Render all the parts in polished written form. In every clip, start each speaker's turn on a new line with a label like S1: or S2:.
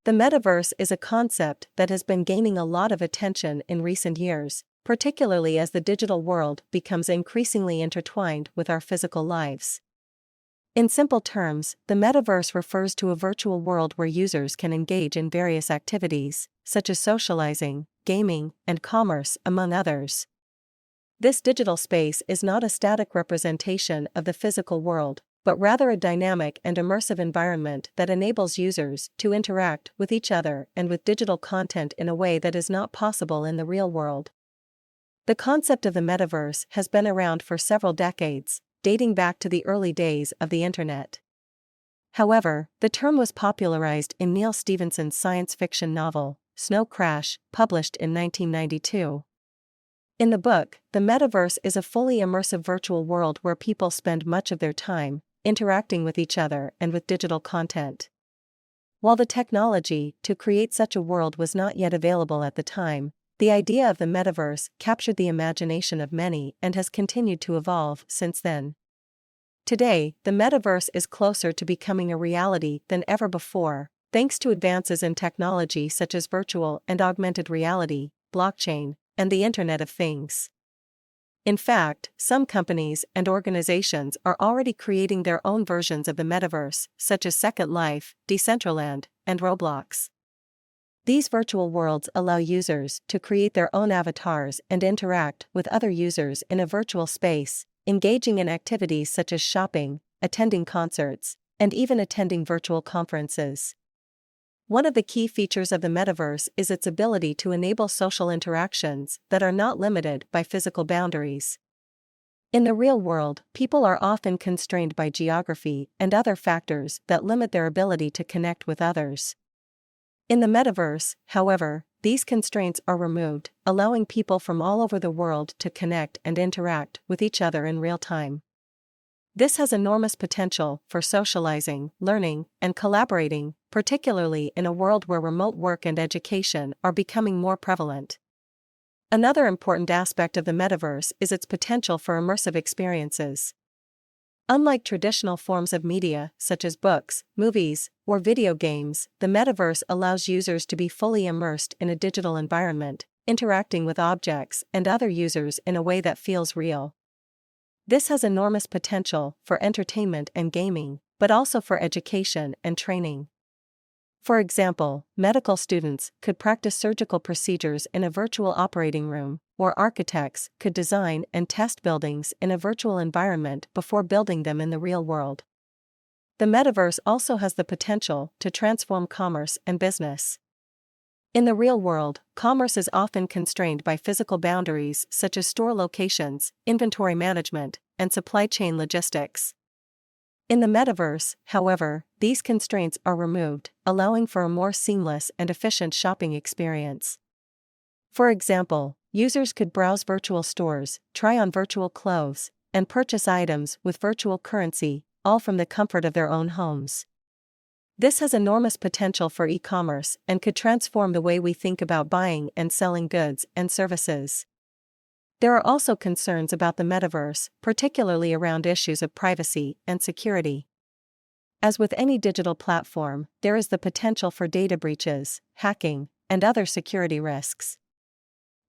S1: The metaverse is a concept that has been gaining a lot of attention in recent years, particularly as the digital world becomes increasingly intertwined with our physical lives. In simple terms, the metaverse refers to a virtual world where users can engage in various activities, such as socializing, gaming, and commerce, among others. This digital space is not a static representation of the physical world, but rather a dynamic and immersive environment that enables users to interact with each other and with digital content in a way that is not possible in the real world. The concept of the metaverse has been around for several decades, dating back to the early days of the Internet. However, the term was popularized in Neal Stephenson's science fiction novel, Snow Crash, published in 1992. In the book, the metaverse is a fully immersive virtual world where people spend much of their time interacting with each other and with digital content. While the technology to create such a world was not yet available at the time, the idea of the metaverse captured the imagination of many and has continued to evolve since then. Today, the metaverse is closer to becoming a reality than ever before, thanks to advances in technology such as virtual and augmented reality, blockchain, and the Internet of Things. In fact, some companies and organizations are already creating their own versions of the metaverse, such as Second Life, Decentraland, and Roblox. These virtual worlds allow users to create their own avatars and interact with other users in a virtual space, engaging in activities such as shopping, attending concerts, and even attending virtual conferences. One of the key features of the metaverse is its ability to enable social interactions that are not limited by physical boundaries. In the real world, people are often constrained by geography and other factors that limit their ability to connect with others. In the metaverse, however, these constraints are removed, allowing people from all over the world to connect and interact with each other in real time. This has enormous potential for socializing, learning, and collaborating, particularly in a world where remote work and education are becoming more prevalent. Another important aspect of the metaverse is its potential for immersive experiences. Unlike traditional forms of media, such as books, movies, or video games, the metaverse allows users to be fully immersed in a digital environment, interacting with objects and other users in a way that feels real. This has enormous potential for entertainment and gaming, but also for education and training. For example, medical students could practice surgical procedures in a virtual operating room, or architects could design and test buildings in a virtual environment before building them in the real world. The metaverse also has the potential to transform commerce and business. In the real world, commerce is often constrained by physical boundaries such as store locations, inventory management, and supply chain logistics. In the metaverse, however, these constraints are removed, allowing for a more seamless and efficient shopping experience. For example, users could browse virtual stores, try on virtual clothes, and purchase items with virtual currency, all from the comfort of their own homes. This has enormous potential for e-commerce and could transform the way we think about buying and selling goods and services. There are also concerns about the metaverse, particularly around issues of privacy and security. As with any digital platform, there is the potential for data breaches, hacking, and other security risks.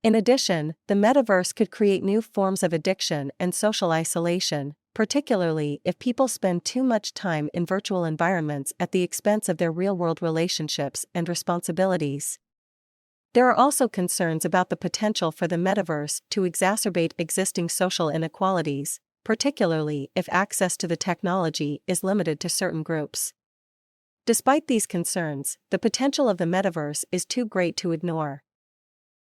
S1: In addition, the metaverse could create new forms of addiction and social isolation, particularly if people spend too much time in virtual environments at the expense of their real-world relationships and responsibilities. There are also concerns about the potential for the metaverse to exacerbate existing social inequalities, particularly if access to the technology is limited to certain groups. Despite these concerns, the potential of the metaverse is too great to ignore.